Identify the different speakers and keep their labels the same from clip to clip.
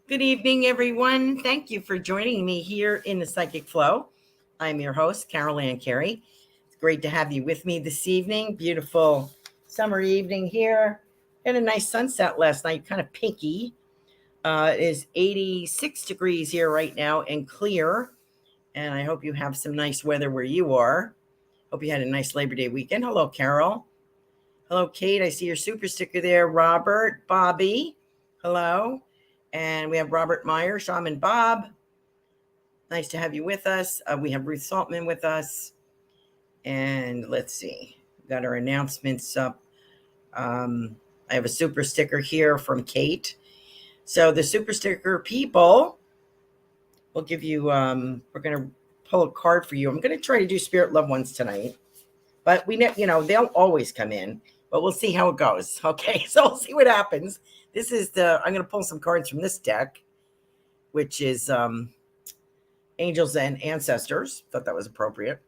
Speaker 1: Good evening, everyone. Thank you for joining me here in the Psychic Flow. I'm your host, Carolan Carey. It's great to have you with me this evening. Beautiful summer evening here. Had a nice sunset last night, kind of pinky. It is 86 degrees here right now and clear. And I hope you have some nice weather where you are. Hope you had a nice Labor Day weekend. Hello, Carol. Hello, Kate. I see your super sticker there. Robert, Bobby. Hello. And we have Robert Meyer, Shaman Bob. Nice to have you with us. We have Ruth Saltman with us. And let's see. We've got our announcements up. I have a super sticker here from Kate. So the super sticker people, we'll give you, we're going to pull a card for you. I'm going to try to do spirit loved ones tonight. But they'll always come in. But we'll see how it goes. Okay, so we'll see what happens. I'm going to pull some cards from this deck, which is Angels and Ancestors. Thought that was appropriate.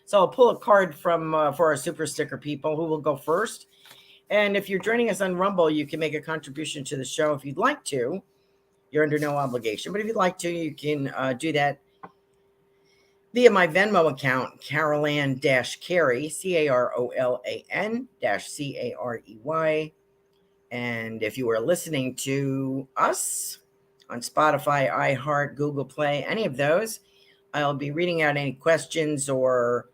Speaker 1: So I'll pull a card from for our super sticker people who will go first. And if you're joining us on Rumble, you can make a contribution to the show if you'd like to. You're under no obligation. But if you'd like to, you can do that via my Venmo account, Carolan-Carey, Carolan-Carey. And if you are listening to us on Spotify, iHeart, Google Play, any of those, I'll be reading out any questions or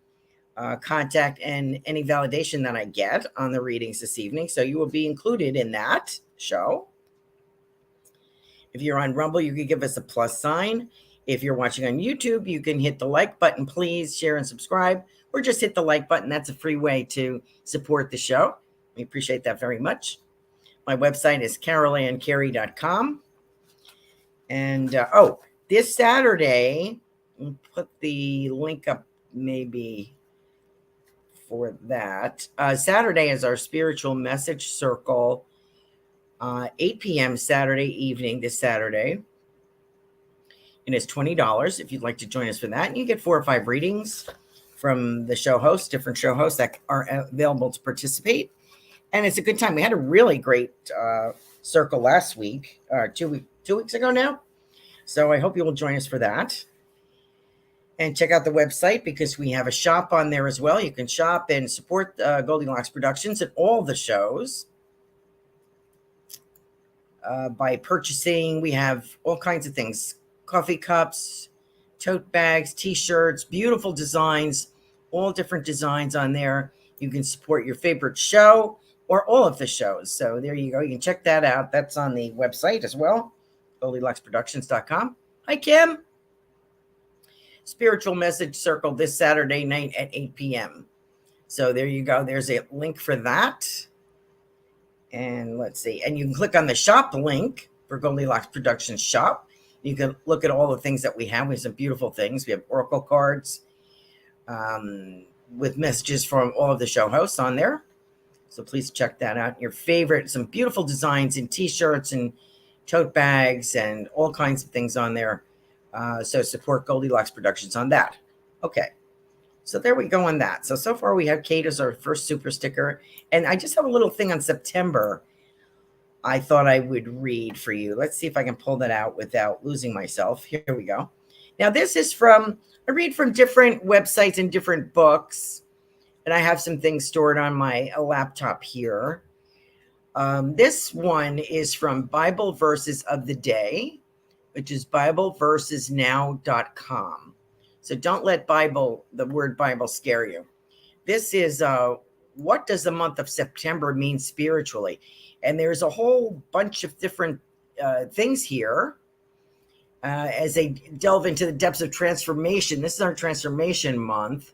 Speaker 1: contact and any validation that I get on the readings this evening. So you will be included in that show. If you're on Rumble, you can give us a plus sign. If you're watching on YouTube, you can hit the like button, please, share and subscribe, or just hit the like button. That's a free way to support the show. We appreciate that very much. My website is carolancarey.com. And, this Saturday, I'll put the link up maybe for that. Saturday is our spiritual message circle, 8 p.m. Saturday evening, this Saturday. And it's $20 if you'd like to join us for that. And you get 4 or 5 readings from the show hosts, different show hosts that are available to participate. And it's a good time. We had a really great circle last week, 2 weeks ago now. So I hope you will join us for that. And check out the website because we have a shop on there as well. You can shop and support Goldylocks Productions and all the shows by purchasing. We have all kinds of things. Coffee cups, tote bags, t-shirts, beautiful designs, all different designs on there. You can support your favorite show or all of the shows. So there you go. You can check that out. That's on the website as well, GoldyllocksProductions.com. Hi, Kim. Spiritual Message Circle this Saturday night at 8 p.m. So there you go. There's a link for that. And let's see. And you can click on the shop link for Goldylocks Productions shop. You can look at all the things that we have. We have some beautiful things. We have oracle cards with messages from all of the show hosts on there. So please check that out. Your favorite, some beautiful designs in t-shirts and tote bags and all kinds of things on there. So support Goldylocks Productions on that. Okay. So there we go on that. So far we have Kate as our first super sticker. And I just have a little thing on September I thought I would read for you. Let's see if I can pull that out without losing myself. Here we go. Now, this is I read from different websites and different books, and I have some things stored on my laptop here. This one is from Bible Verses of the Day, which is BibleVersesNow.com. So don't let the word Bible scare you. This is what does the month of September mean spiritually? And there's a whole bunch of different things here as they delve into the depths of transformation. This is our transformation month.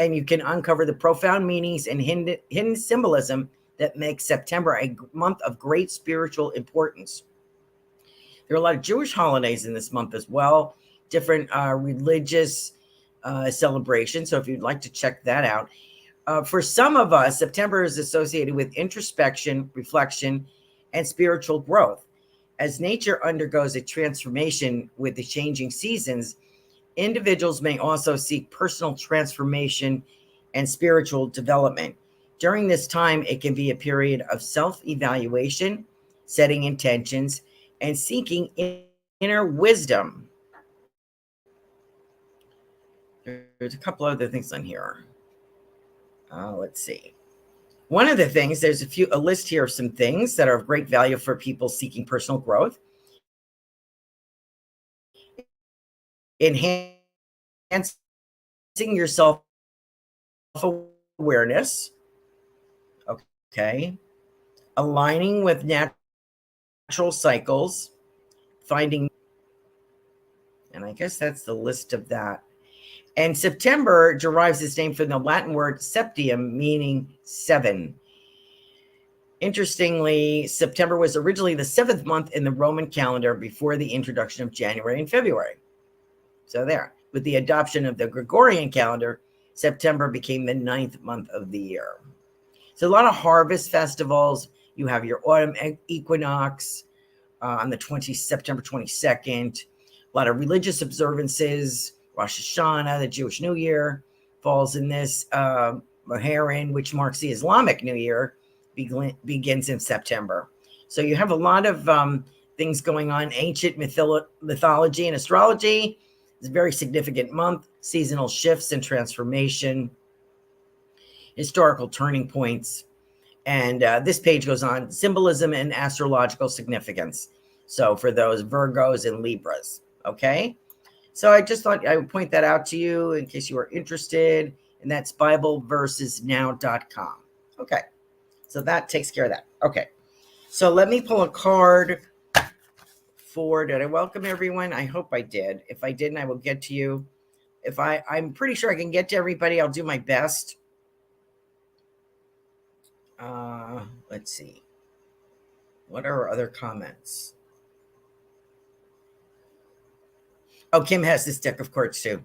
Speaker 1: And you can uncover the profound meanings and hidden symbolism that makes September a month of great spiritual importance. There are a lot of Jewish holidays in this month as well, different religious celebrations. So if you'd like to check that out. For some of us, September is associated with introspection, reflection, and spiritual growth. As nature undergoes a transformation with the changing seasons, individuals may also seek personal transformation and spiritual development. During this time, it can be a period of self-evaluation, setting intentions, and seeking inner wisdom. There's a couple other things on here. Let's see. One of the things, there's a list here of some things that are of great value for people seeking personal growth. Enhancing your self-awareness. Okay. Aligning with natural cycles. Finding, and I guess that's the list of that. And September derives its name from the Latin word septium, meaning 7. Interestingly, September was originally the 7th month in the Roman calendar before the introduction of January and February. So there, with the adoption of the Gregorian calendar, September became the 9th month of the year. So a lot of harvest festivals. You have your autumn equinox on the September 22nd. A lot of religious observances. Rosh Hashanah, the Jewish New Year, falls in this. Muharram, which marks the Islamic New Year, begins in September. So you have a lot of things going on. Ancient mythology and astrology is a very significant month. Seasonal shifts and transformation. Historical turning points. And this page goes on. Symbolism and astrological significance. So for those Virgos and Libras, okay? So I just thought I would point that out to you in case you are interested, and that's BibleVersesNow.com. Okay, so that takes care of that. Okay, so let me pull a card for, did I welcome everyone? I hope I did. If I didn't, I will get to you. If I'm pretty sure I can get to everybody. I'll do my best. Let's see. What are our other comments? Oh, Kim has this deck of cards too.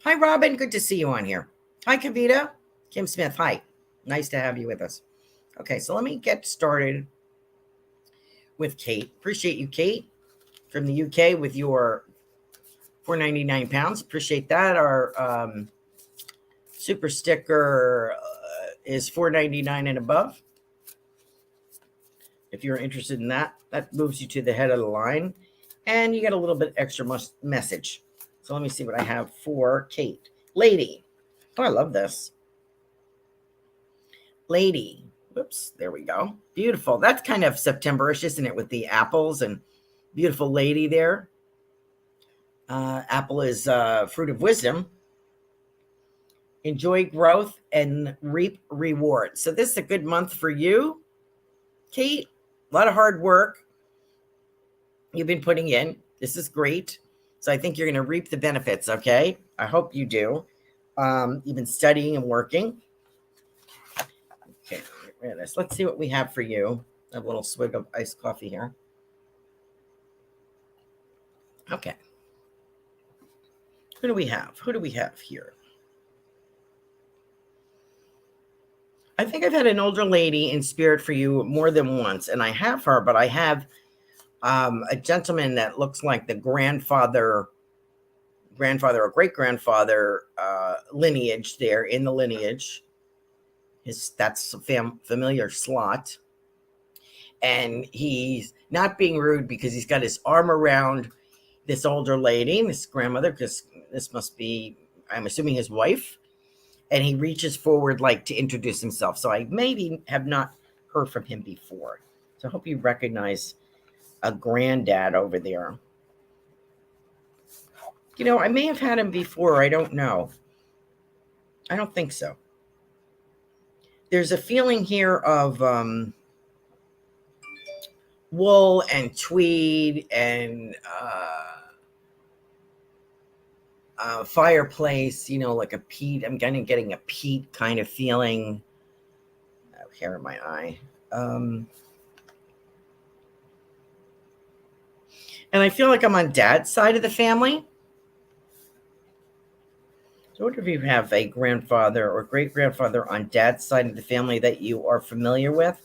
Speaker 1: Hi, Robin. Good to see you on here. Hi, Kavita. Kim Smith. Hi. Nice to have you with us. Okay, so let me get started with Kate. Appreciate you, Kate, from the UK with your £4.99. Appreciate that. Our super sticker is $4.99 and above. If you're interested in that, that moves you to the head of the line. And you get a little bit extra message. So let me see what I have for Kate. Lady. Oh, I love this. Lady. Whoops. There we go. Beautiful. That's kind of September-ish, isn't it? With the apples and beautiful lady there. Apple is fruit of wisdom. Enjoy growth and reap reward. So this is a good month for you, Kate. A lot of hard work you've been putting in. This is great. So I think you're going to reap the benefits, okay? I hope you do. You've been studying and working. Okay, get rid of this. Let's see what we have for you. I have a little swig of iced coffee here. Okay. Who do we have? Who do we have here? I think I've had an older lady in spirit for you more than once, and I have her, but I have a gentleman that looks like the grandfather or great-grandfather lineage there in the lineage. That's a familiar slot. And he's not being rude because he's got his arm around this older lady, this grandmother, because this must be, I'm assuming, his wife. And he reaches forward like to introduce himself. So I maybe have not heard from him before. So I hope you recognize a granddad over there. You know, I may have had him before. I don't know. I don't think so. There's a feeling here of wool and tweed and fireplace, you know, like a peat. I'm kind of getting a peat kind of feeling. Hair in my eye. And I feel like I'm on dad's side of the family. So I wonder if you have a grandfather or great-grandfather on dad's side of the family that you are familiar with.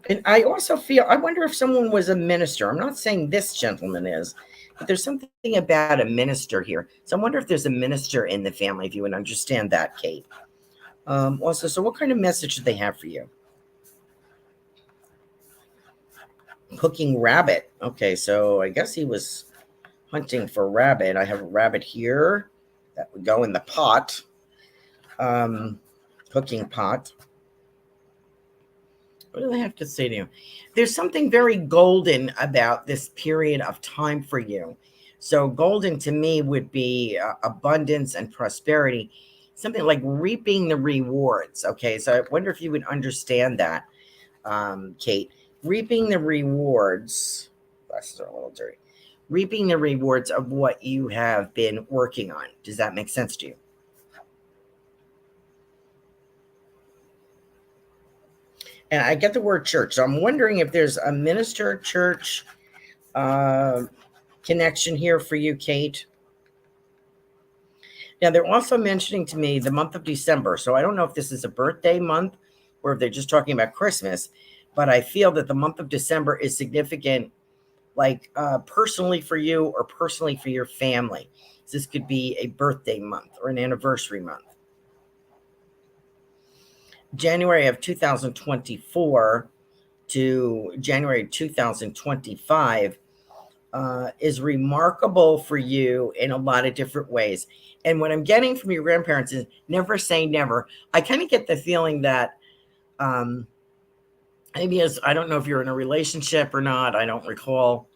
Speaker 1: And I also feel, I wonder if someone was a minister. I'm not saying this gentleman is, but there's something about a minister here. So I wonder if there's a minister in the family, if you would understand that, Kate. Also, so what kind of message do they have for you? Cooking rabbit. Okay, so I guess he was hunting for rabbit. I have a rabbit here that would go in the pot, cooking pot. What do they have to say to you? There's something very golden about this period of time for you. So, golden to me would be abundance and prosperity, something like reaping the rewards. Okay, so I wonder if you would understand that, Kate. Reaping the rewards, glasses are a little dirty. Reaping the rewards of what you have been working on. Does that make sense to you? And I get the word church. So I'm wondering if there's a minister church connection here for you, Kate. Now, they're also mentioning to me the month of December. So I don't know if this is a birthday month or if they're just talking about Christmas, but I feel that the month of December is significant, like personally for you or personally for your family. So this could be a birthday month or an anniversary month. January of 2024 to January 2025 is remarkable for you in a lot of different ways. And what I'm getting from your grandparents is never say never. I kind of get the feeling that maybe as I don't know if you're in a relationship or not, I don't recall,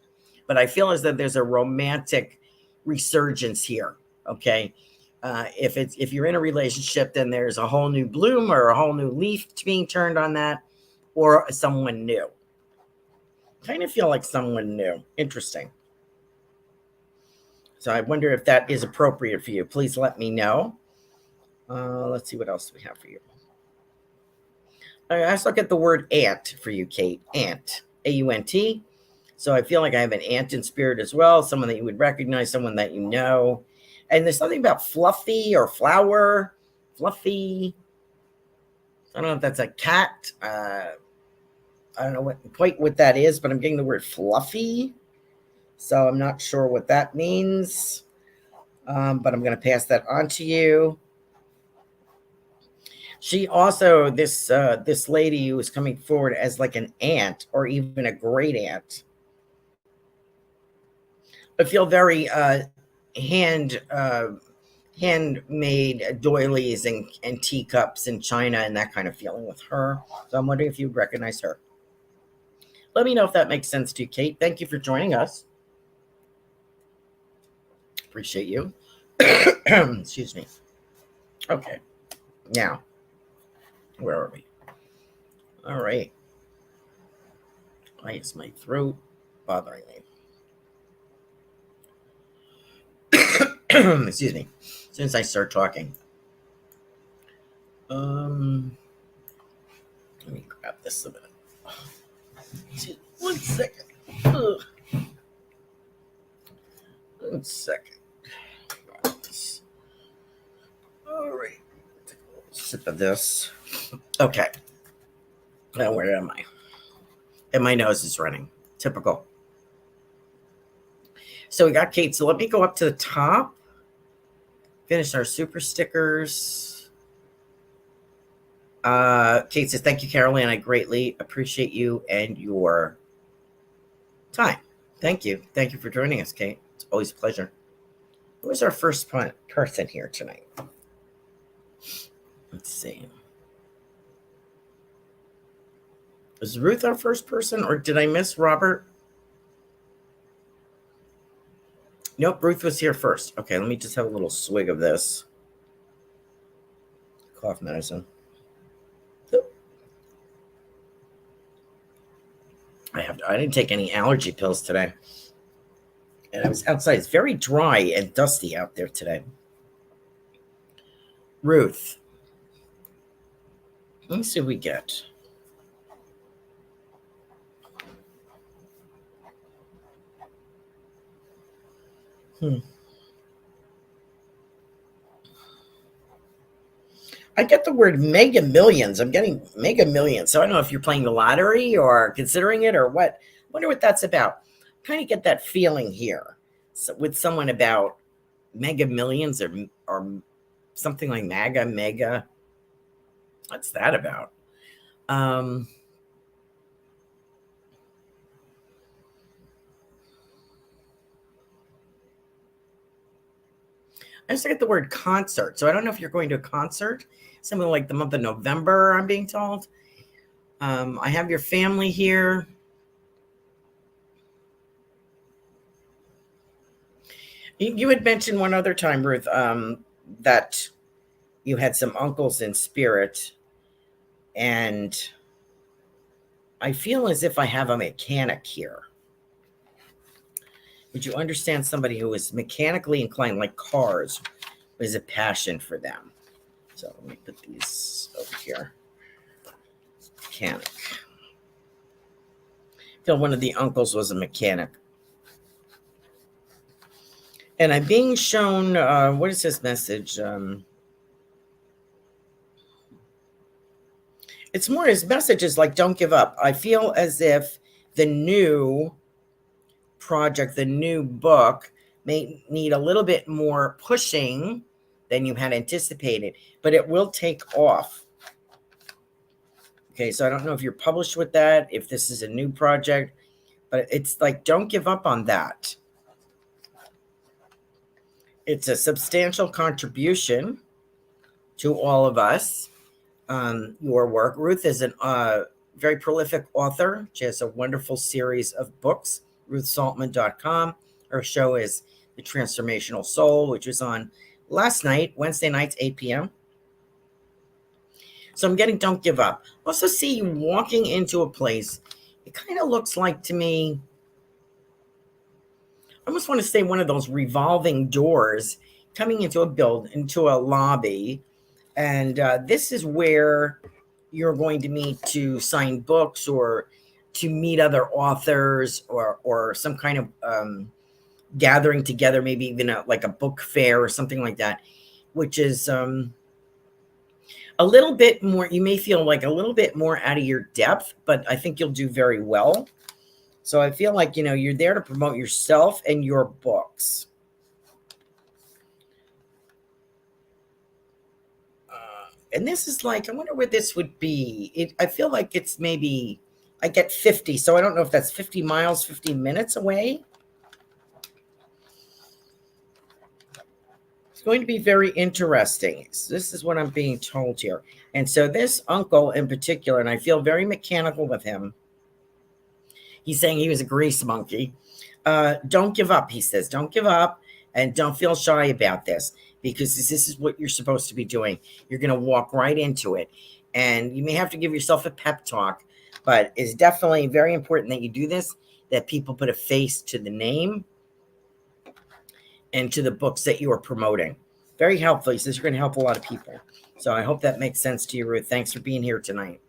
Speaker 1: but I feel as though there's a romantic resurgence here. Okay. If you're in a relationship, then there's a whole new bloom or a whole new leaf being turned on that, or someone new. Kind of feel like someone new. Interesting. So I wonder if that is appropriate for you. Please let me know. Let's see what else we have for you. I also get the word aunt for you, Kate. Aunt, A-U-N-T. So I feel like I have an aunt in spirit as well, someone that you would recognize, someone that you know. And there's something about fluffy or flower, fluffy. I don't know if that's a cat. I don't know quite what that is, but I'm getting the word fluffy. So I'm not sure what that means, but I'm going to pass that on to you. She also, this lady who is coming forward as like an aunt or even a great aunt. I feel very handmade doilies and teacups and china and that kind of feeling with her. So I'm wondering if you'd recognize her. Let me know if that makes sense to you, Kate. Thank you for joining us. Appreciate you. Excuse me. Okay. Now, where are we? All right. Why is my throat bothering me? Excuse me. As soon as I start talking. Let me grab this a minute. One second. Ugh. 1 second. All right. Take a little sip of this. Okay. Now, where am I? And my nose is running. Typical. So we got Kate. So let me go up to the top. Finish our super stickers. Kate says, thank you, Carolan. I greatly appreciate you and your time. Thank you. Thank you for joining us, Kate. It's always a pleasure. Who is our first person here tonight? Let's see. Is Ruth our first person, or did I miss Robert? Nope, Ruth was here first. Okay, let me just have a little swig of this cough medicine. I didn't take any allergy pills today. And I was outside. It's very dry and dusty out there today. Ruth. Let me see what we get. I get the word mega millions. I'm getting mega millions. So I don't know if you're playing the lottery or considering it or what. I wonder what that's about. Kind of get that feeling here with someone about mega millions or something like mega. What's that about? I just get the word concert. So I don't know if you're going to a concert, something like the month of November, I'm being told. I have your family here. You had mentioned one other time, Ruth, that you had some uncles in spirit. And I feel as if I have a mechanic here. Would you understand somebody who is mechanically inclined, like cars, is a passion for them? So let me put these over here. Mechanic. I feel one of the uncles was a mechanic. And I'm being shown, what is this message? It's more, his message is like, don't give up. I feel as if the new project, the new book, may need a little bit more pushing than you had anticipated, but it will take off. Okay, so I don't know if you're published with that, if this is a new project, but it's like, don't give up on that. It's a substantial contribution to all of us, your work. Ruth is a very prolific author. She has a wonderful series of books, ruthsaltman.com. Her show is The Transformational Soul, which was on last night, Wednesday nights, 8 p.m. So I'm getting don't give up. Also see you walking into a place. It kind of looks like to me, I almost want to say one of those revolving doors coming into into a lobby. And this is where you're going to meet to sign books or to meet other authors or some kind of gathering together, maybe even like a book fair or something like that, which is a little bit more, you may feel like a little bit more out of your depth, but I think you'll do very well. So I feel like, you're there to promote yourself and your books. And this is like, I wonder where this would be. I feel like it's maybe, I get 50. So I don't know if that's 50 miles, 50 minutes away. It's going to be very interesting. So this is what I'm being told here. And so this uncle in particular, and I feel very mechanical with him. He's saying he was a grease monkey. Don't give up, he says. Don't give up and don't feel shy about this, because this is what you're supposed to be doing. You're going to walk right into it. And you may have to give yourself a pep talk, but it's definitely very important that you do this, that people put a face to the name and to the books that you are promoting. Very helpful. He says you're going to help a lot of people. So I hope that makes sense to you, Ruth. Thanks for being here tonight.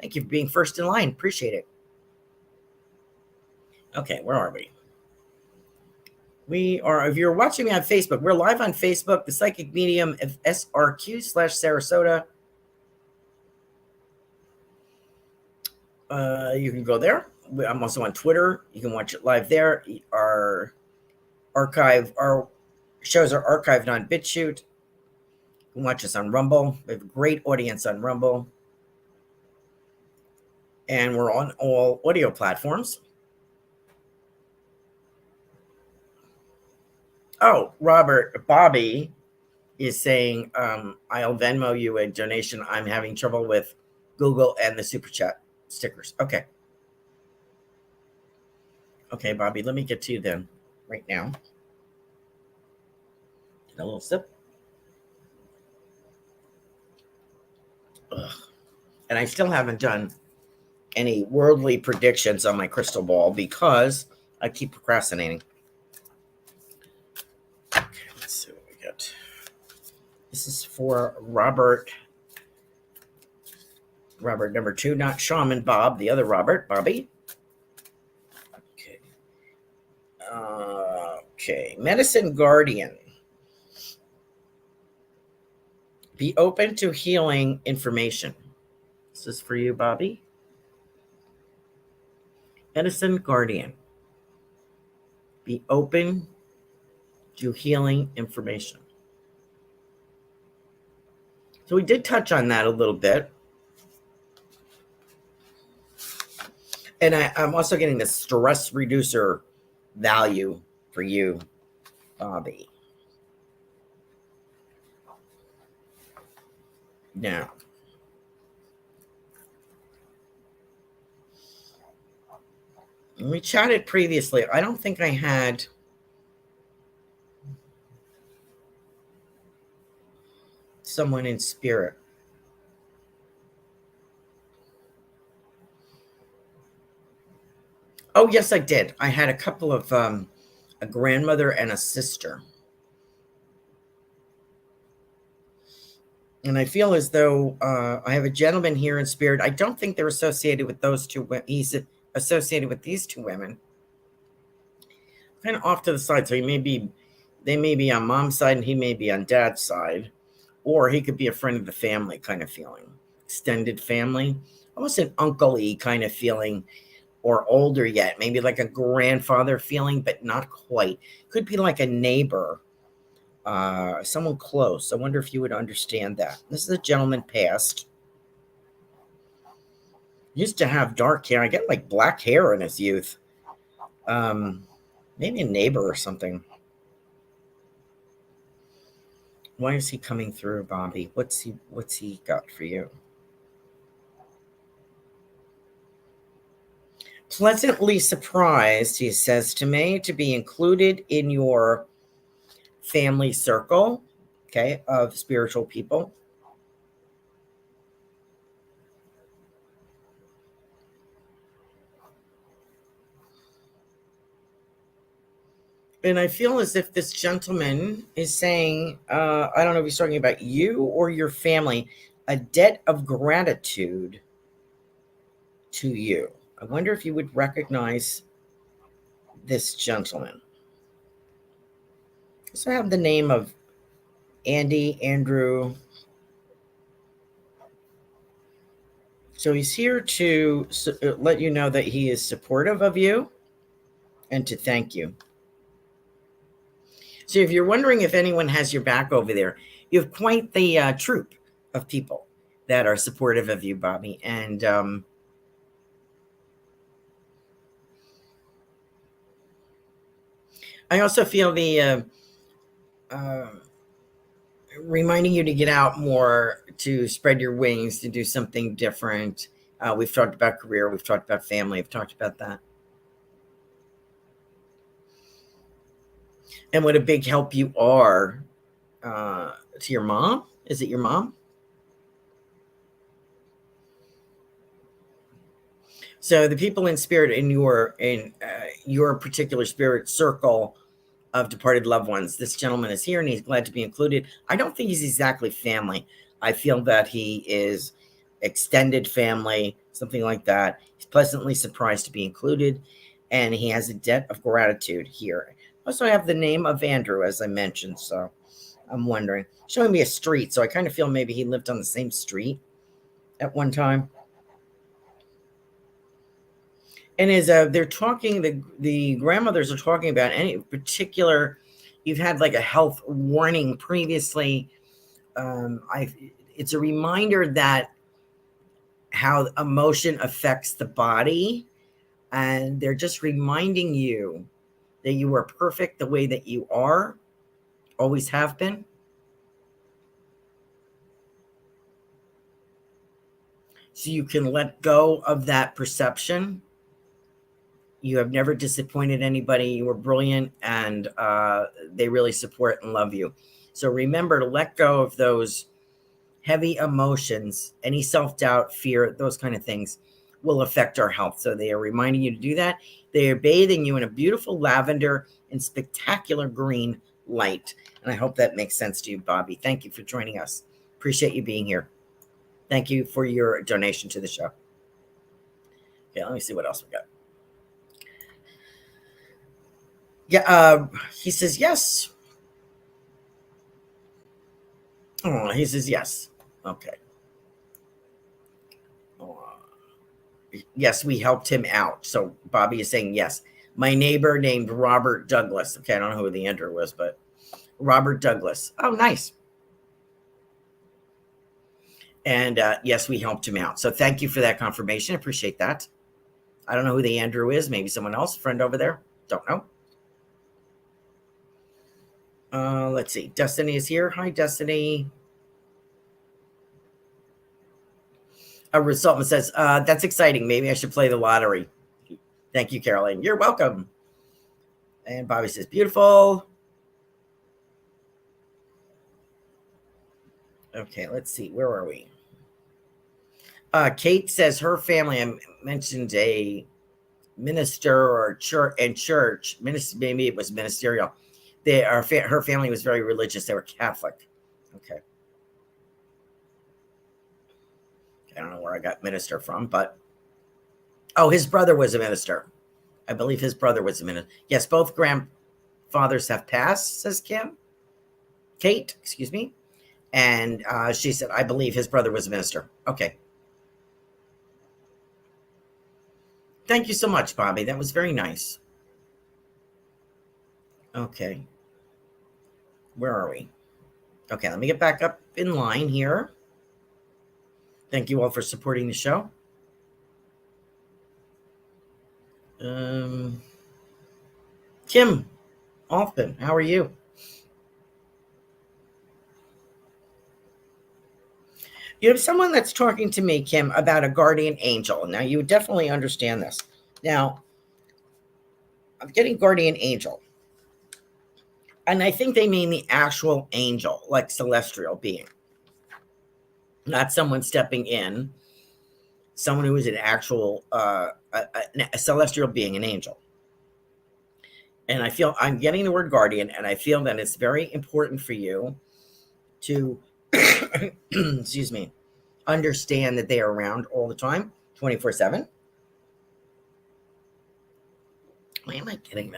Speaker 1: Thank you for being first in line. Appreciate it. Okay, where are we? We are, if you're watching me on Facebook, we're live on Facebook, the Psychic Medium of SRQ/Sarasota. You can go there. I'm also on Twitter. You can watch it live there. Our shows are archived on BitChute. You can watch us on Rumble. We have a great audience on Rumble. And we're on all audio platforms. Oh, Bobby is saying, I'll Venmo you a donation. I'm having trouble with Google and the Super Chat stickers. Okay. Okay, Bobby, let me get to you then right now. Get a little sip. Ugh. And I still haven't done any worldly predictions on my crystal ball because I keep procrastinating. Okay, let's see what we got. This is for Robert number 2, not Shaman Bob, the other Bobby. Okay. Okay, Medicine Guardian. Be open to healing information. This is for you, Bobby. Medicine Guardian. Be open to healing information. So we did touch on that a little bit. And I'm also getting the stress reducer value for you, Bobby. Now, we chatted previously. I don't think I had someone in spirit. Oh, yes, I did. I had a couple of a grandmother and a sister. And I feel as though I have a gentleman here in spirit. I don't think they're associated with those two. He's associated with these two women, kind of off to the side. So they may be on mom's side and he may be on dad's side, or he could be a friend of the family kind of feeling, extended family, almost an uncle-y kind of feeling, or older yet, maybe like a grandfather feeling, but not quite. Could be like a neighbor, someone close. I wonder if you would understand that. This is a gentleman passed. Used to have dark hair. I get like black hair in his youth. Maybe a neighbor or something. Why is he coming through, Bobby? What's he got for you? Pleasantly surprised, he says to me, to be included in your family circle, okay, of spiritual people. And I feel as if this gentleman is saying, I don't know if he's talking about you or your family, a debt of gratitude to you. I wonder if you would recognize this gentleman. So I have the name of Andy, Andrew. So he's here to let you know that he is supportive of you and to thank you. So if you're wondering if anyone has your back over there, you have quite the troop of people that are supportive of you, Bobby. And I also feel the reminding you to get out more, to spread your wings, to do something different. We've talked about career. We've talked about family. We've talked about that. And what a big help you are to your mom. Is it your mom? So the people in spirit in your particular spirit circle of departed loved ones, this gentleman is here and he's glad to be included. I don't think he's exactly family. I feel that he is extended family, something like that. He's pleasantly surprised to be included, and he has a debt of gratitude here. Also, I have the name of Andrew, as I mentioned, so I'm wondering. Showing me a street, so I kind of feel maybe he lived on the same street at one time. And as they're talking, the grandmothers are talking about any particular, you've had like a health warning previously. It's a reminder that how emotion affects the body, and they're just reminding you that you are perfect the way that you are, always have been. So you can let go of that perception. You have never disappointed anybody. You were brilliant, and they really support and love you. So remember to let go of those heavy emotions. Any self-doubt, fear, those kind of things will affect our health. So they are reminding you to do that. They are bathing you in a beautiful lavender and spectacular green light. And I hope that makes sense to you, Bobby. Thank you for joining us. Appreciate you being here. Thank you for your donation to the show. Okay, let me see what else we got. Yeah, he says yes. Oh, he says yes. Okay. Yes, we helped him out. So Bobby is saying yes. My neighbor named Robert Douglas. Okay, I don't know who the Andrew was, but Robert Douglas. Oh, nice. And yes, we helped him out. So thank you for that confirmation. Appreciate that. I don't know who the Andrew is. Maybe someone else, friend over there. Don't know. Let's see. Destiny is here. Hi, Destiny. A result says, that's exciting. Maybe I should play the lottery. Thank you, Caroline. You're welcome. And Bobby says, beautiful. Okay, let's see. Where are we? Kate says her family, I mentioned a minister or church. Maybe it was ministerial. Her family was very religious. They were Catholic. Okay. I don't know where I got minister from, but his brother was a minister. I believe his brother was a minister. Yes, both grandfathers have passed, says Kate, excuse me. And she said, I believe his brother was a minister. Okay. Thank you so much, Bobby. That was very nice. Okay. Where are we? Okay, let me get back up in line here. Thank you all for supporting the show. Kim Alfman, how are you? You have someone that's talking to me, Kim, about a guardian angel. Now, you definitely understand this. Now, I'm getting guardian angel. And I think they mean the actual angel, like celestial being. Not someone stepping in. Someone who is an actual, a celestial being, an angel. And I feel I'm getting the word guardian, and I feel that it's very important for you to, excuse me, understand that they are around all the time, 24/7. Why am I getting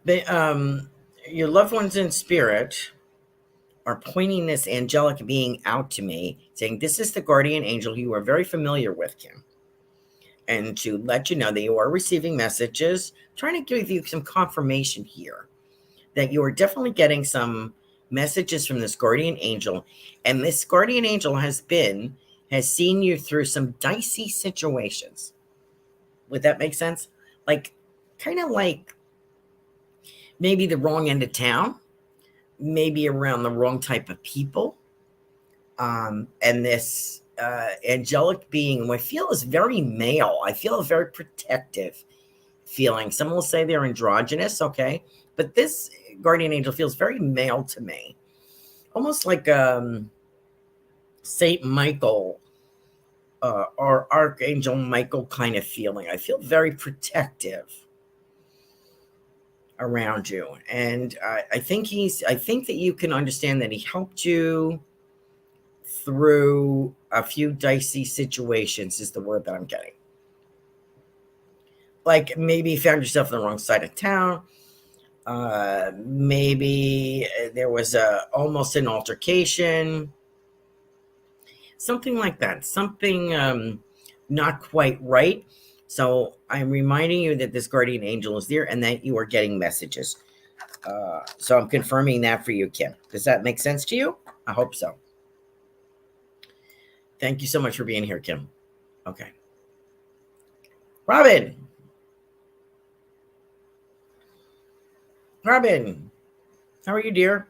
Speaker 1: that? Your loved ones in spirit are pointing this angelic being out to me, saying, this is the guardian angel you are very familiar with, Kim. And to let you know that you are receiving messages, trying to give you some confirmation here that you are definitely getting some messages from this guardian angel. And this guardian angel has seen you through some dicey situations. Would that make sense? Like, kind of like maybe the wrong end of town, maybe around the wrong type of people. And this angelic being, I feel is very male. I feel a very protective feeling. Some will say they're androgynous, okay? But this guardian angel feels very male to me. Almost like Saint Michael or Archangel Michael kind of feeling. I feel very protective around you. And I think that you can understand that he helped you through a few dicey situations is the word that I'm getting. Like maybe you found yourself on the wrong side of town. Maybe there was almost an altercation. Something like that. Something not quite right. So I'm reminding you that this guardian angel is there and that you are getting messages. So I'm confirming that for you, Kim. Does that make sense to you? I hope so. Thank you so much for being here, Kim. Okay. Robin, how are you, dear?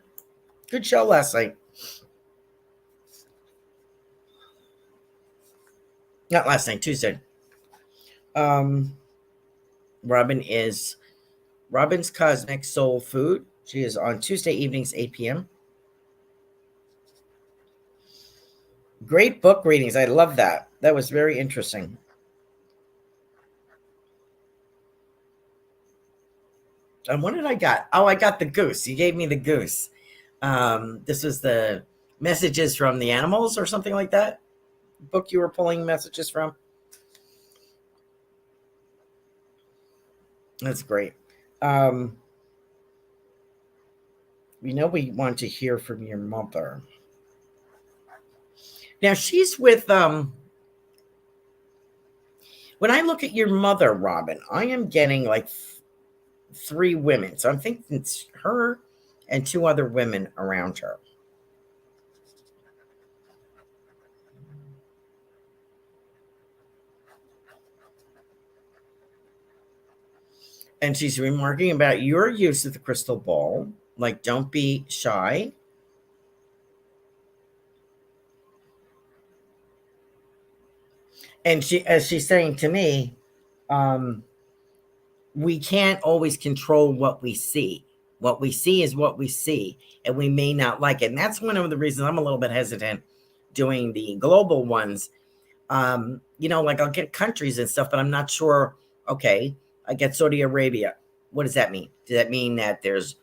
Speaker 1: Good show last night. Not last night, Tuesday. Robin's Cosmic Soul Food. She is on Tuesday evenings, 8 p.m. Great book readings. I love that. That was very interesting. And what did I got? Oh, I got the goose. You gave me the goose. This was the messages from the animals or something like that. Book you were pulling messages from. That's great. We we want to hear from your mother. Now she's with when I look at your mother, Robin, I am getting like 3 women. So I'm thinking it's her and 2 other women around her. And she's remarking about your use of the crystal ball. Like, don't be shy. And as she's saying to me, um, we can't always control what we see. What we see is what we see, and we may not like it. And that's one of the reasons I'm a little bit hesitant doing the global ones. Like I'll get countries and stuff, but I'm not sure. Okay, I get Saudi Arabia. What does that mean? Does that mean that there's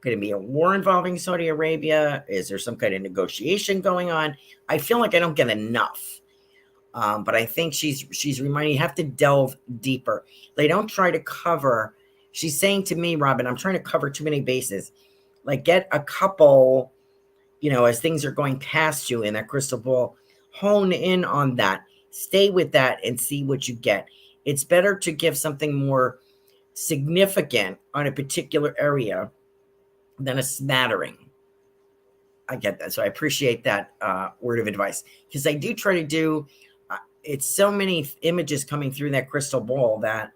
Speaker 1: going to be a war involving Saudi Arabia? Is there some kind of negotiation going on? I feel like I don't get enough. But I think she's reminding you have to delve deeper. They don't try to cover. She's saying to me, Robin, I'm trying to cover too many bases. Like get a couple, as things are going past you in that crystal ball, hone in on that, stay with that and see what you get. It's better to give something more significant on a particular area than a smattering. I get that. So I appreciate that word of advice, because I do try to do, it's so many images coming through that crystal ball that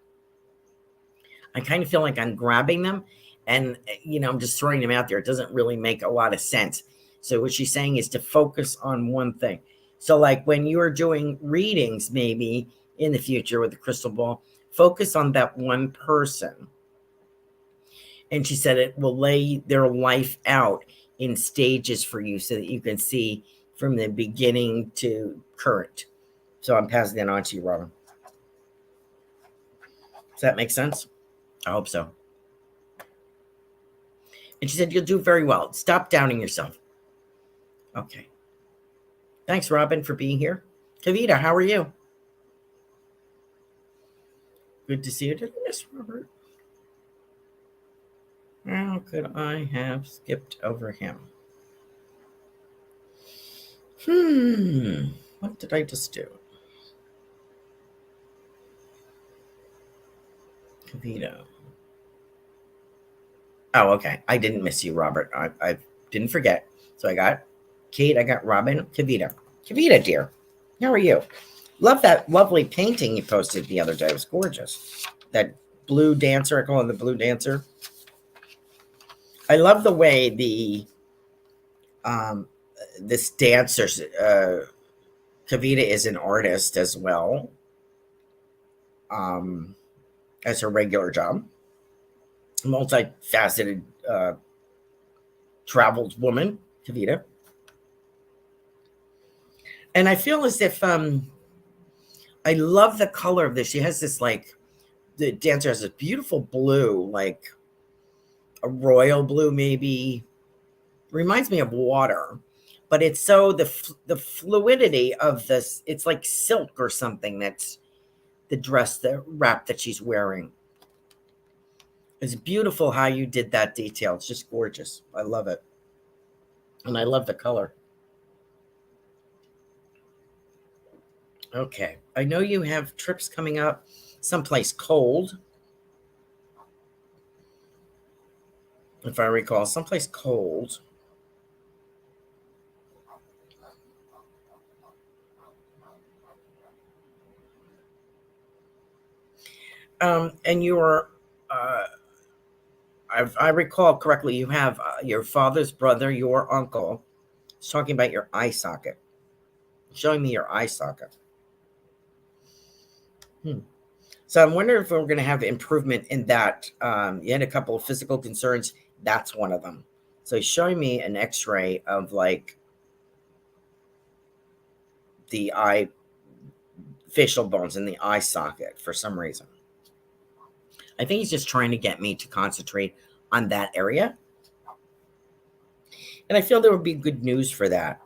Speaker 1: I kind of feel like I'm grabbing them and, I'm just throwing them out there. It doesn't really make a lot of sense. So what she's saying is to focus on one thing. So like when you're doing readings, maybe in the future with the crystal ball, focus on that one person. And she said it will lay their life out in stages for you so that you can see from the beginning to current. So I'm passing that on to you, Robin. Does that make sense? I hope so. And she said, you'll do very well. Stop doubting yourself. Okay. Thanks, Robin, for being here. Kavita, how are you? Good to see you. Did I miss Robert? How could I have skipped over him? What did I just do? Kavita. Oh, okay. I didn't miss you, Robert. I didn't forget. So I got Kate, I got Robin, Kavita. Kavita, dear, how are you? Love that lovely painting you posted the other day. It was gorgeous. That blue dancer, I call it the blue dancer. I love the way this dancer, Kavita is an artist as well as her regular job. Multifaceted, traveled woman, Kavita. And I feel as if I love the color of this. She has this the dancer has this beautiful blue, like a royal blue, maybe. Reminds me of water, but it's so the fluidity of this. It's like silk or something. That's the dress, the wrap that she's wearing. It's beautiful how you did that detail. It's just gorgeous. I love it. And I love the color. Okay. I know you have trips coming up someplace cold. If I recall, someplace cold. And you're, if I recall correctly, you have your father's brother, your uncle, is talking about your eye socket, showing me your eye socket. So I'm wondering if we're going to have improvement in that. You had a couple of physical concerns. That's one of them. So he's showing me an x-ray of like the eye facial bones in the eye socket for some reason. I think he's just trying to get me to concentrate on that area. And I feel there would be good news for that.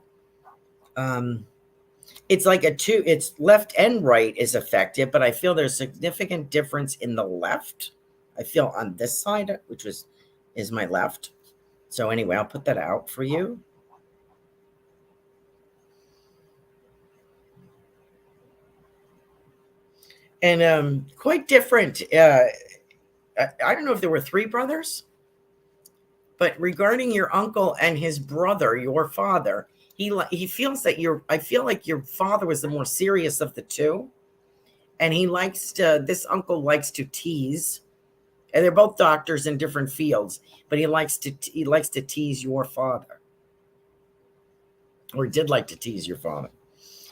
Speaker 1: It's like it's left and right is affected, but I feel there's a significant difference in the left. I feel on this side, which is my left. So anyway, I'll put that out for you. And quite different. I don't know if there were 3 brothers, but regarding your uncle and his brother, your father, he feels that I feel like your father was the more serious of the 2. And this uncle likes to tease, and they're both doctors in different fields, but he likes to tease your father, or did like to tease your father.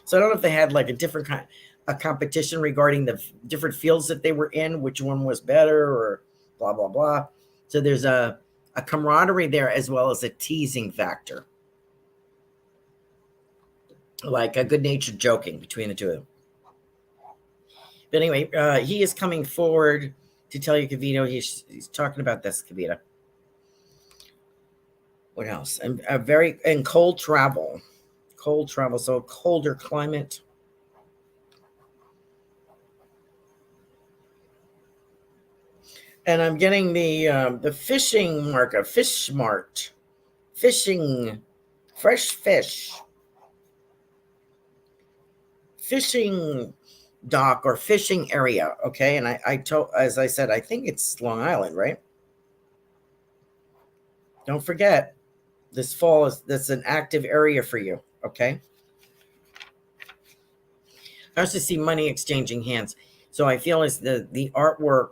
Speaker 1: So I don't know if they had like a different kind. a competition regarding the different fields that they were in, which one was better, or blah, blah, blah. So there's a camaraderie there as well as a teasing factor. Like a good-natured joking between the two of them. But anyway, he is coming forward to tell you, Kavito, he's talking about this, Kavita. What else? And cold travel. Cold travel, so a colder climate. And I'm getting the fishing market, fish mart, fishing, fresh fish, fishing dock or fishing area. Okay, and I told, as I said, I think it's Long Island, right? Don't forget, this fall that's an active area for you. Okay. I also see money exchanging hands. So I feel as the artwork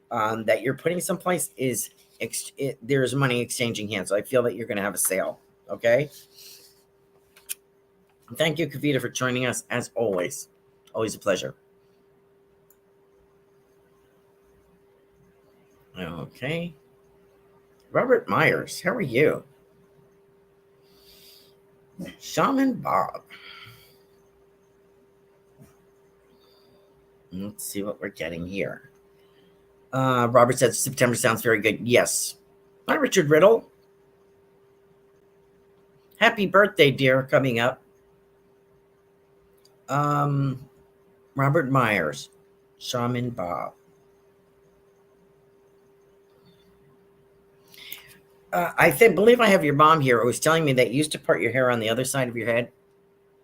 Speaker 1: that you're putting someplace is there's money exchanging hands. So I feel that you're going to have a sale. Okay. Thank you, Kavita, for joining us as always. Always a pleasure. Okay. Robert Myers, how are you? Shaman Bob. Let's see what we're getting here. Robert said September sounds very good. Yes. Hi, Richard Riddle. Happy birthday, dear, coming up. Robert Myers, Shaman Bob. I believe I have your mom here who was telling me that you used to part your hair on the other side of your head.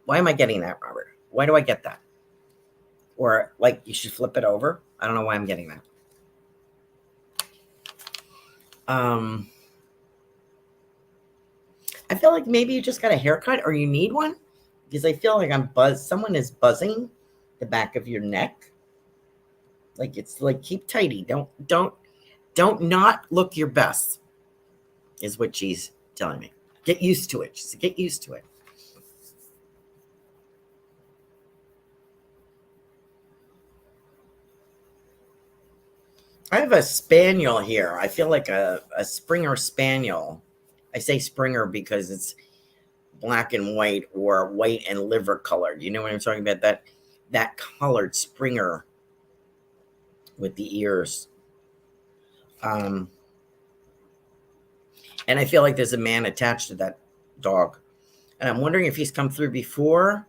Speaker 1: Why am I getting that, Robert? Why do I get that? Or like you should flip it over. I don't know why I'm getting that. I feel like maybe you just got a haircut or you need one, because I feel like I'm buzzed. Someone is buzzing the back of your neck. Like it's like keep tidy. Don't not look your best, is what she's telling me. Get used to it. She said, get used to it. I have a spaniel here. I feel like a Springer spaniel. I say Springer because it's black and white or white and liver colored. You know what I'm talking about? That colored Springer with the ears. And I feel like there's a man attached to that dog. And I'm wondering if he's come through before.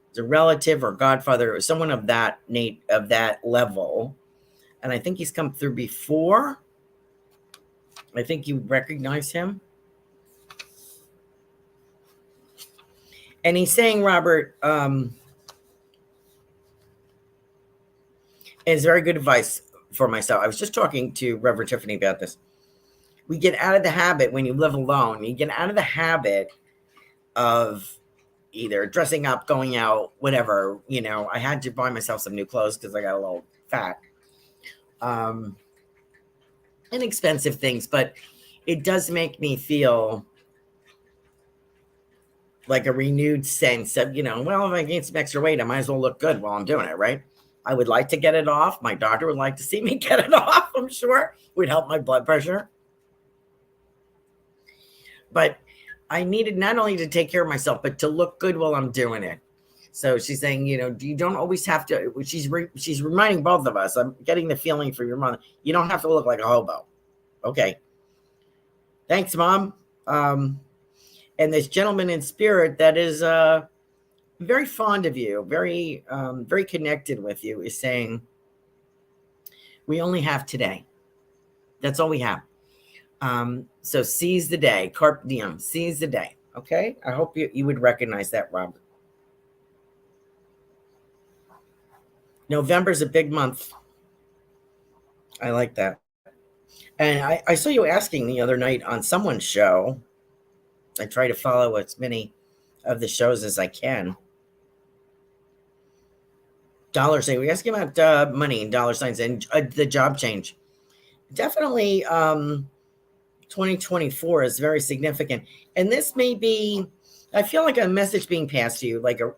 Speaker 1: It's a relative or godfather or someone of that level. And I think he's come through before. I think you recognize him. And he's saying, Robert, it's very good advice for myself. I was just talking to Reverend Tiffany about this. We get out of the habit when you live alone. You get out of the habit of either dressing up, going out, whatever. You know, I had to buy myself some new clothes because I got a little fat. Inexpensive things, but it does make me feel like a renewed sense of, you know, well, if I gain some extra weight, I might as well look good while I'm doing it, right? I would like to get it off. My doctor would like to see me get it off, I'm sure. It would help my blood pressure. But I needed not only to take care of myself, but to look good while I'm doing it. So she's saying, you know, you don't always have to, she's reminding both of us, I'm getting the feeling from your mother, you don't have to look like a hobo. Okay. Thanks, Mom. And this gentleman in spirit that is very fond of you, very connected with you, is saying, we only have today. That's all we have. So seize the day, carpe diem, seize the day. Okay. I hope you would recognize that, Robert. November's a big month. I like that. And I saw you asking the other night on someone's show. I try to follow as many of the shows as I can. Dollar sign. We're asking about money and dollar signs and the job change. Definitely 2024 is very significant. And this may be, I feel like a message being passed to you, like a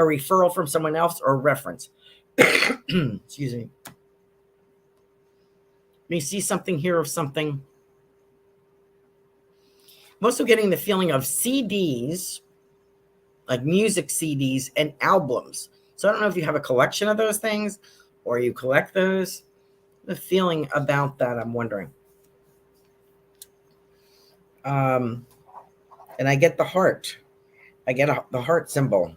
Speaker 1: a referral from someone else or a reference. Excuse me. You see something here of something. I'm also getting the feeling of CDs, like music CDs and albums. So I don't know if you have a collection of those things or you collect those. The feeling about that, I'm wondering. And I get the heart. I get the heart symbol.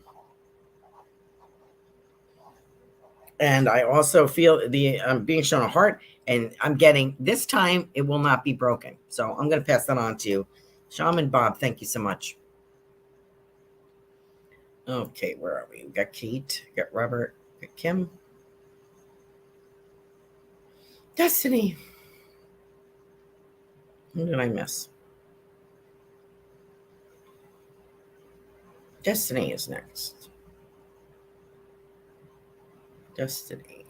Speaker 1: And I also feel I'm being shown a heart, and I'm getting this time it will not be broken. So I'm going to pass that on to you. Shaman Bob, thank you so much. Okay, where are we? We got Kate, we got Robert, we got Kim. Destiny. Who did I miss? Destiny is next. Destiny.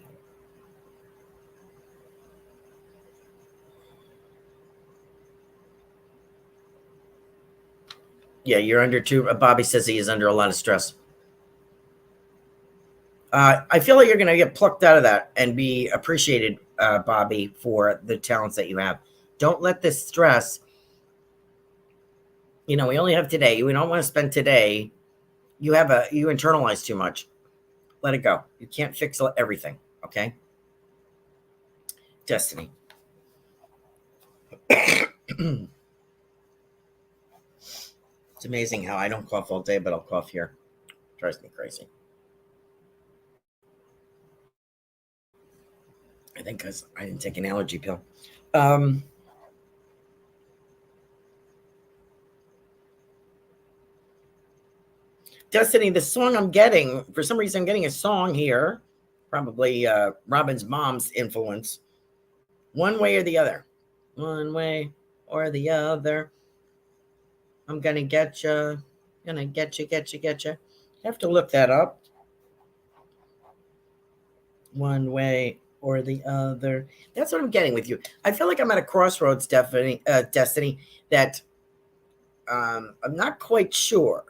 Speaker 1: Yeah, you're under two. Bobby says he is under a lot of stress. I feel like you're going to get plucked out of that and be appreciated, Bobby, for the talents that you have. Don't let this stress, we only have today. We don't want to spend today. You internalize too much. Let it go. You can't fix everything. Okay. Destiny. It's amazing how I don't cough all day, but I'll cough here. Drives me crazy. I think because I didn't take an allergy pill. Destiny, the song I'm getting, for some reason I'm getting a song here, probably Robin's mom's influence. One way or the other. One way or the other. I'm going to get you. Gonna get you. I have to look that up. One way or the other. That's what I'm getting with you. I feel like I'm at a crossroads, Destiny, that I'm not quite sure.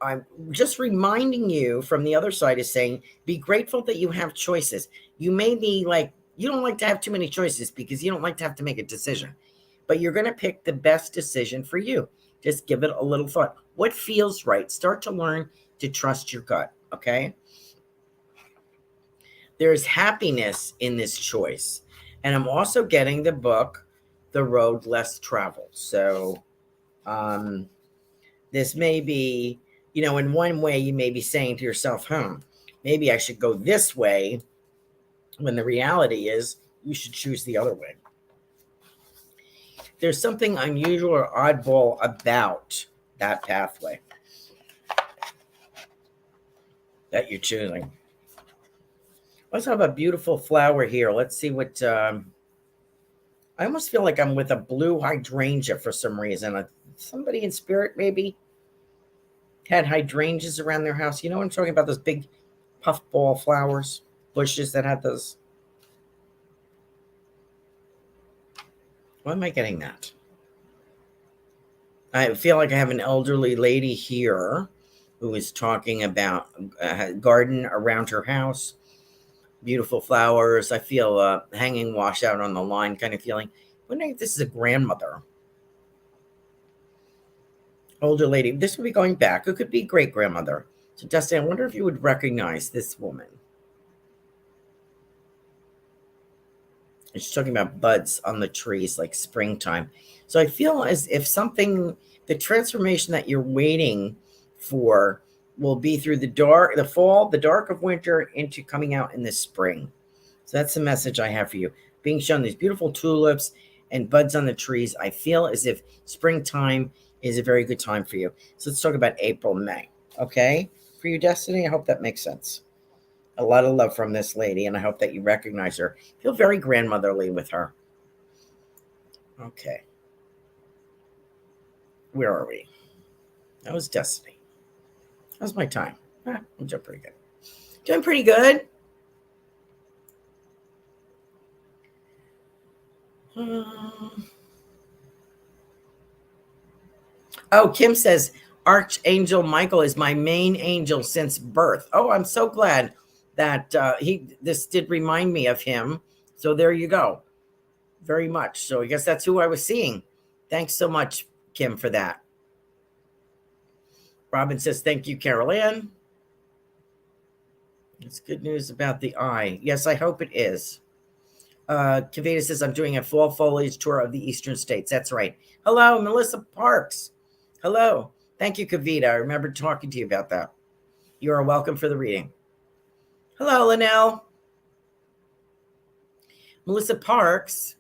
Speaker 1: I'm just reminding you from the other side is saying, be grateful that you have choices. You may be like, you don't like to have too many choices because you don't like to have to make a decision, but you're going to pick the best decision for you. Just give it a little thought. What feels right? Start to learn to trust your gut. Okay. There's happiness in this choice. And I'm also getting the book, The Road Less Traveled. So, this may be, in one way you may be saying to yourself, maybe I should go this way, when the reality is you should choose the other way. There's something unusual or oddball about that pathway that you're choosing. Let's have a beautiful flower here. Let's see what, I almost feel like I'm with a blue hydrangea for some reason. Somebody in spirit maybe had hydrangeas around their house. You know what I'm talking about? Those big puffball flowers, bushes that had those. Why am I getting that? I feel like I have an elderly lady here who is talking about a garden around her house. Beautiful flowers. I feel hanging wash out on the line kind of feeling. I'm wondering if this is a grandmother. Older lady. This would be going back. It could be great grandmother. So Dustin, I wonder if you would recognize this woman. And she's talking about buds on the trees, like springtime. So I feel as if the transformation that you're waiting for will be through the fall, the dark of winter into coming out in the spring. So that's the message I have for you. Being shown these beautiful tulips and buds on the trees. I feel as if springtime is a very good time for you. So let's talk about April, May. Okay. For your destiny. I hope that makes sense. A lot of love from this lady, and I hope that you recognize her. Feel very grandmotherly with her. Okay. Where are we? That was destiny. How's my time? I'm doing pretty good. Doing pretty good. Oh, Kim says, Archangel Michael is my main angel since birth. Oh, I'm so glad that this did remind me of him. So there you go. Very much. So I guess that's who I was seeing. Thanks so much, Kim, for that. Robin says, thank you, Carolan. It's good news about the eye. Yes, I hope it is. Kavita says, I'm doing a fall foliage tour of the eastern states. That's right. Hello, Melissa Parks. Hello. Thank you, Kavita. I remember talking to you about that. You are welcome for the reading. Hello, Linnell. Melissa Parks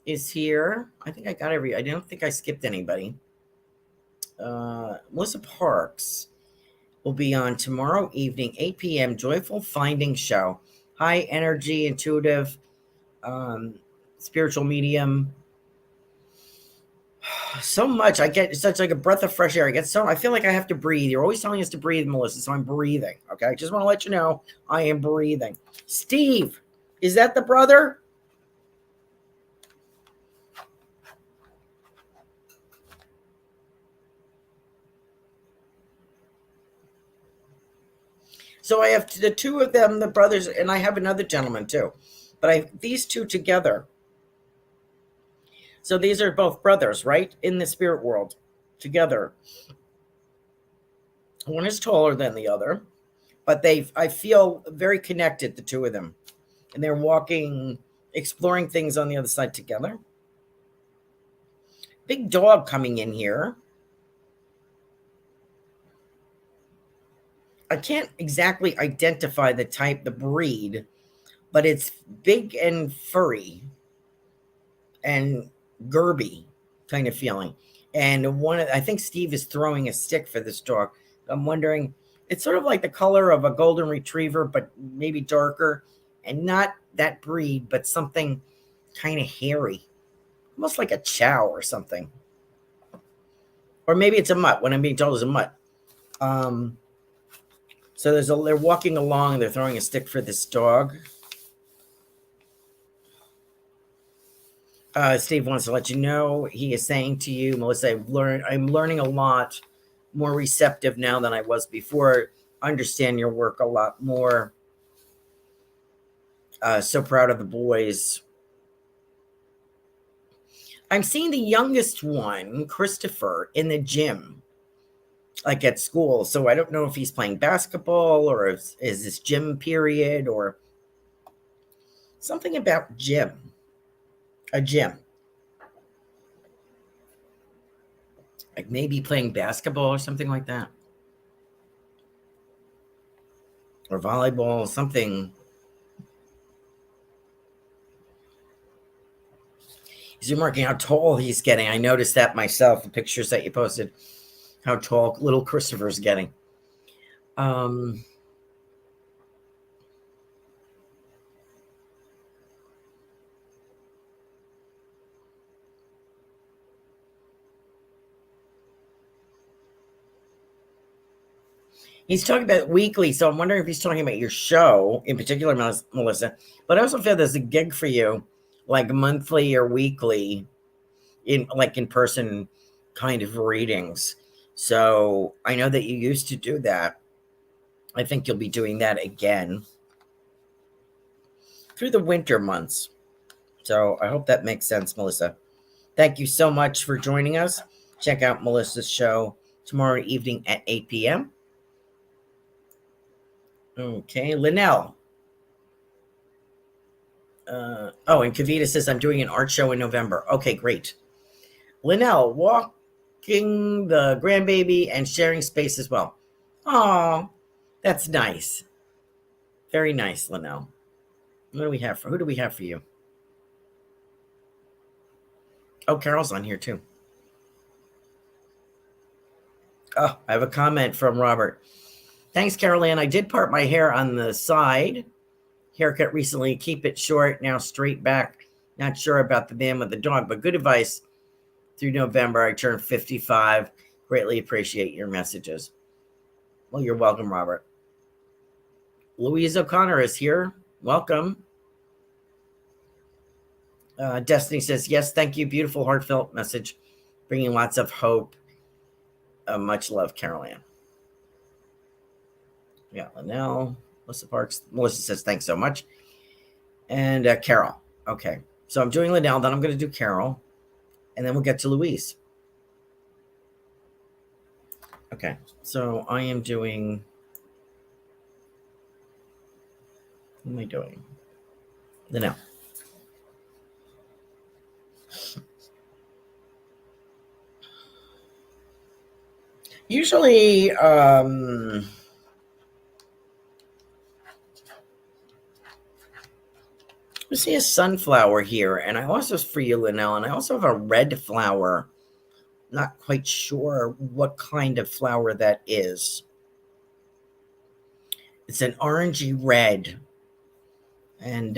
Speaker 1: is here. I think I got I don't think I skipped anybody. Melissa Parks will be on tomorrow evening, 8 p.m. Joyful Finding Show. High energy, intuitive, spiritual medium. So much. I get such like a breath of fresh air. I feel like I have to breathe. You're always telling us to breathe, Melissa, so I'm breathing. Okay, I just want to let you know I am breathing. Steve, is that the brother? So I have the two of them, the brothers, and I have another gentleman too. But these two together. So these are both brothers, right? In the spirit world together. One is taller than the other, but I feel very connected, the two of them. And they're walking, exploring things on the other side together. Big dog coming in here. I can't exactly identify the type, the breed, but it's big and furry and Gerby kind of feeling. And I think Steve is throwing a stick for this dog. I'm wondering, it's sort of like the color of a golden retriever, but maybe darker, and not that breed, but something kind of hairy, almost like a chow or something. Or maybe it's a mutt. What I'm being told is a mutt. So they're walking along. They're throwing a stick for this dog. Steve wants to let you know, he is saying to you, Melissa, I'm learning a lot, more receptive now than I was before. Understand your work a lot more. So proud of the boys. I'm seeing the youngest one, Christopher, in the gym, like at school. So I don't know if he's playing basketball or is this gym period or something about gym. A gym. Like maybe playing basketball or something like that. Or volleyball, something. He's remarking how tall he's getting. I noticed that myself, the pictures that you posted, how tall little Christopher's getting. He's talking about weekly, so I'm wondering if he's talking about your show in particular, Melissa. But I also feel there's a gig for you, like monthly or weekly, in person kind of readings. So I know that you used to do that. I think you'll be doing that again through the winter months. So I hope that makes sense, Melissa. Thank you so much for joining us. Check out Melissa's show tomorrow evening at 8 p.m. Okay, Linnell. And Kavita says, I'm doing an art show in November. Okay, great. Linnell, walking the grandbaby and sharing space as well. Oh, that's nice. Very nice, Linnell. Who do we have for you? Oh, Carol's on here too. Oh, I have a comment from Robert. Thanks, Carolan. I did part my hair on the side. Haircut recently. Keep it short. Now straight back. Not sure about the man with the dog, but good advice. Through November, I turned 55. Greatly appreciate your messages. Well, you're welcome, Robert. Louise O'Connor is here. Welcome. Destiny says, yes, thank you. Beautiful, heartfelt message. Bringing lots of hope. Much love, Carolan. Yeah, Linnell, Melissa Parks. Melissa says, thanks so much. And Carol. Okay. So I'm doing Linnell, then I'm going to do Carol, and then we'll get to Louise. Okay. So I am doing. What am I doing? Linnell. Usually, we see a sunflower here, and I also, for you, Linnell, and I also have a red flower. Not quite sure what kind of flower that is. It's an orangey red, and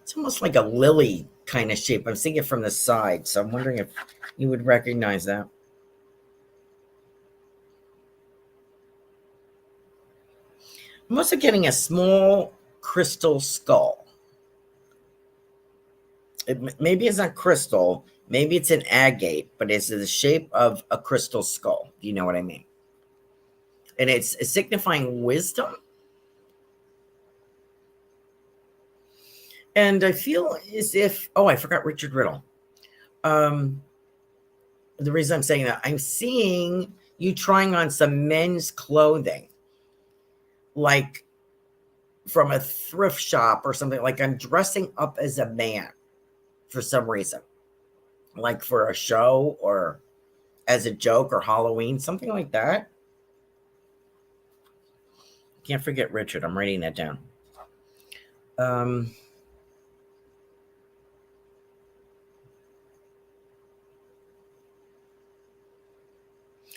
Speaker 1: it's almost like a lily kind of shape. I'm seeing it from the side, so I'm wondering if you would recognize that. I'm also getting a small crystal skull. Maybe it's not crystal, maybe it's an agate, but it's the shape of a crystal skull. Do you know what I mean? And it's signifying wisdom. And I feel as if, oh, I forgot Richard Riddle. The reason I'm saying that, I'm seeing you trying on some men's clothing, like from a thrift shop or something. Like I'm dressing up as a man for some reason, like for a show or as a joke or Halloween, something like that. Can't forget Richard. I'm writing that down.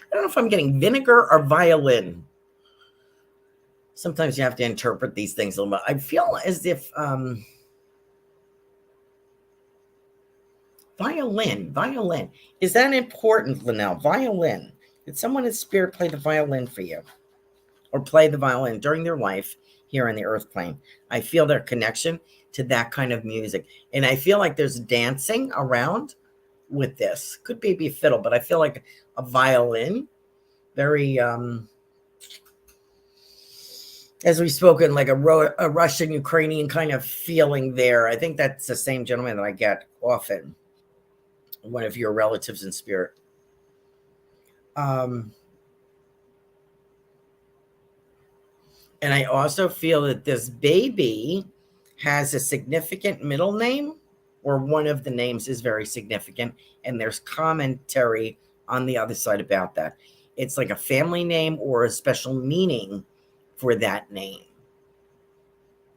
Speaker 1: I don't know if I'm getting vinegar or violin. Sometimes you have to interpret these things a little bit. I feel as if violin. Is that important, Linnell? Violin. Did someone in spirit play the violin for you? Or play the violin during their life here on the earth plane? I feel their connection to that kind of music. And I feel like there's dancing around with this. Could be a fiddle, but I feel like a violin. Very, as we've spoken, like a Russian, Ukrainian kind of feeling there. I think that's the same gentleman that I get often. One of your relatives in spirit. And I also feel that this baby has a significant middle name, or one of the names is very significant, and there's commentary on the other side about that. It's like a family name or a special meaning for that name.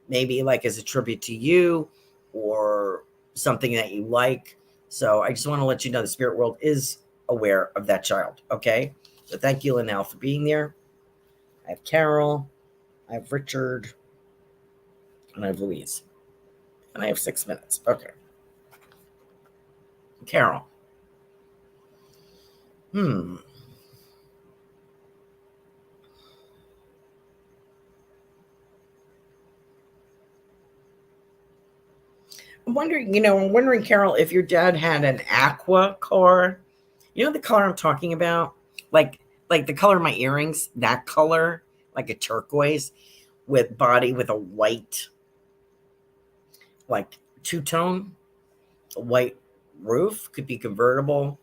Speaker 1: Maybe like as a tribute to you or something that you like. So I just want to let you know the spirit world is aware of that child. Okay. So thank you, Linnell, for being there. I have Carol. I have Richard. And I have Louise. And I have 6 minutes. Okay. Carol. I'm wondering, Carol, if your dad had an aqua car. You know the color I'm talking about? Like the color of my earrings, that color, like a turquoise with body with a white, like two-tone, a white roof, could be convertible.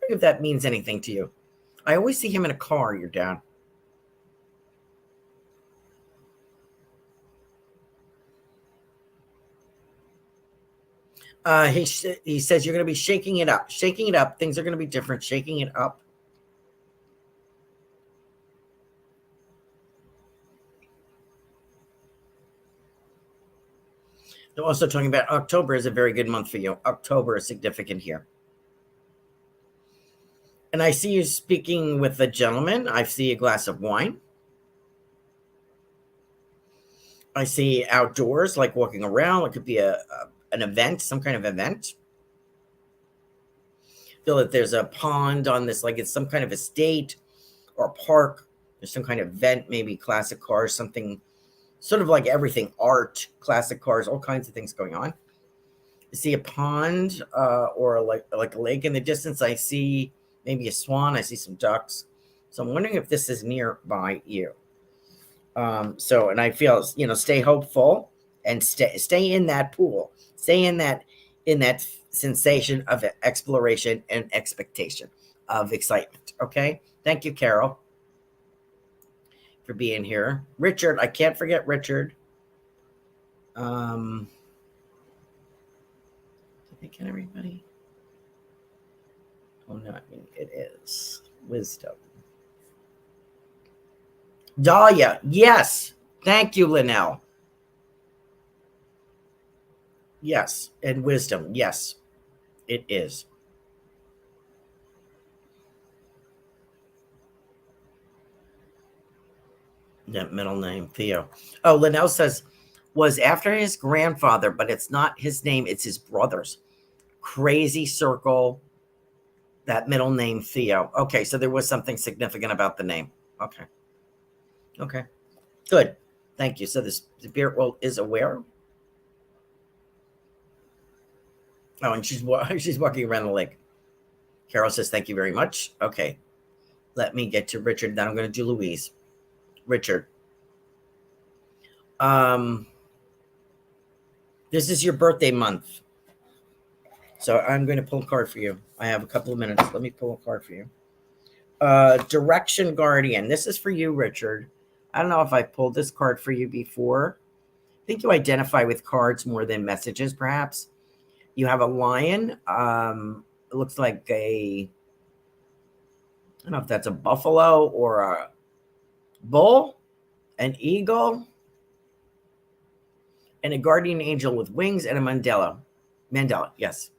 Speaker 1: If that means anything to you. I always see him in a car, your dad. He says you're going to be shaking it up. Things are going to be different. Shaking it up. They're also talking about October is a very good month for you. October is significant here. And I see you speaking with a gentleman. I see a glass of wine. I see outdoors, like walking around. It could be an event, some kind of event. Feel that there's a pond on this, like it's some kind of estate or park. There's some kind of event, maybe classic cars, something sort of like everything, art, classic cars, all kinds of things going on. I see a pond or like a lake in the distance. I see maybe a swan. I see some ducks. So I'm wondering if this is nearby you. And I feel, stay hopeful and stay in that pool. Stay in that sensation of exploration and expectation of excitement. Okay. Thank you, Carol, for being here. Richard, I can't forget Richard. Did I get everybody? Oh, no, I mean, it is wisdom. Dahlia, yes. Thank you, Linnell. Yes. And wisdom, yes, it is. That middle name, Theo. Oh, Linnell says, was after his grandfather, but it's not his name, it's his brother's. Crazy circle, that middle name, Theo. Okay, so there was something significant about the name. Okay. Okay. Good. Thank you. So the spirit world is aware. Oh, and she's walking around the lake. Carol says, thank you very much. Okay. Let me get to Richard. Then I'm going to do Louise. Richard. This is your birthday month. So I'm going to pull a card for you. I have a couple of minutes. Let me pull a card for you. Direction Guardian. This is for you, Richard. I don't know if I pulled this card for you before. I think you identify with cards more than messages, perhaps. You have a lion. It looks like I don't know if that's a buffalo or a bull, an eagle, and a guardian angel with wings and a Mandela, yes.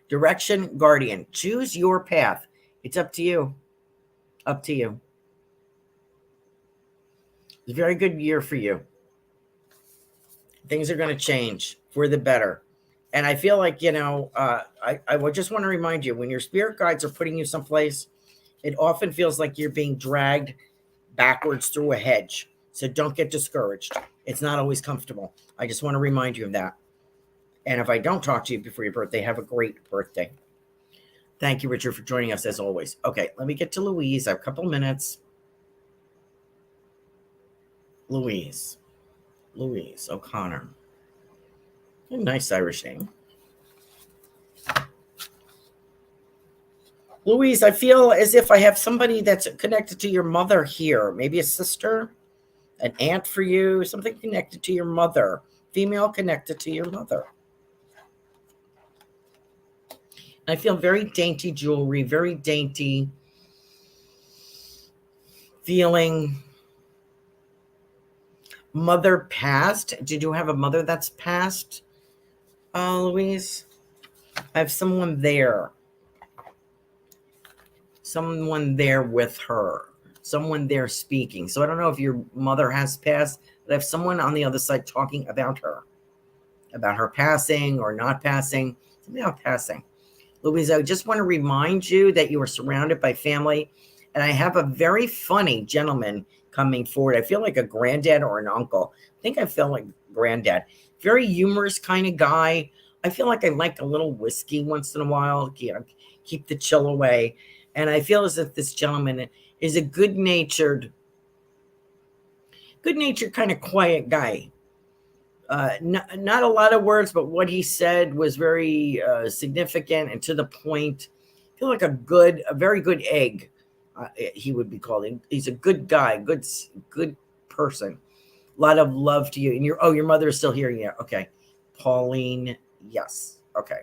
Speaker 1: Direction Guardian. Choose your path. It's up to you. Up to you. It's a very good year for you. Things are going to change for the better. And I feel like, I would just want to remind you, when your spirit guides are putting you someplace, it often feels like you're being dragged backwards through a hedge. So don't get discouraged. It's not always comfortable. I just want to remind you of that. And if I don't talk to you before your birthday, have a great birthday. Thank you, Richard, for joining us as always. Okay, let me get to Louise. I have a couple minutes. Louise O'Connor. A nice Irish name. Louise, I feel as if I have somebody that's connected to your mother here. Maybe a sister, an aunt for you, something connected to your mother. Female connected to your mother. I feel very dainty jewelry, very dainty feeling. Mother passed. Did you have a mother that's passed, Louise? I have someone there. Someone there with her. Someone there speaking. So I don't know if your mother has passed, but I have someone on the other side talking about her passing or not passing. Something about passing. Louise, I just want to remind you that you are surrounded by family. And I have a very funny gentleman coming forward. I feel like a granddad or an uncle. I think I feel like granddad. Very humorous kind of guy. I feel like I like a little whiskey once in a while. Keep the chill away. And I feel as if this gentleman is a good-natured kind of quiet guy. Not a lot of words, but what he said was very significant and to the point. I feel like a very good egg. He would be called. He's a good guy, good person. A lot of love to you. And your mother is still here. Yeah. Okay. Pauline. Yes. Okay.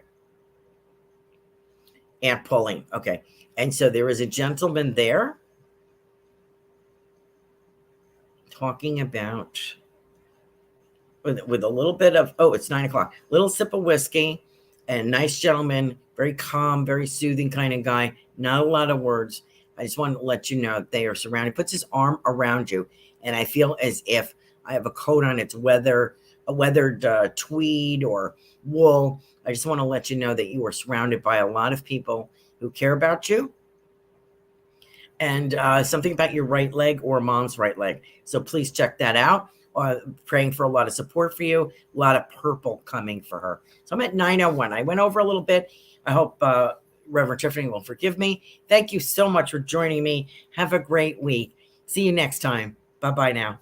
Speaker 1: Aunt Pauline. Okay. And so there is a gentleman there talking about with a little bit of, it's 9:00, little sip of whiskey, and nice gentleman, very calm, very soothing kind of guy. Not a lot of words. I just want to let you know they are surrounded. He puts his arm around you, and I feel as if I have a coat on. It's a weathered tweed or wool. I just want to let you know that you are surrounded by a lot of people who care about you. And something about your right leg or mom's right leg. So please check that out. Praying for a lot of support for you. A lot of purple coming for her. So I'm at 9:01. I went over a little bit. I hope Reverend Tiffany will forgive me. Thank you so much for joining me. Have a great week. See you next time. Bye-bye now.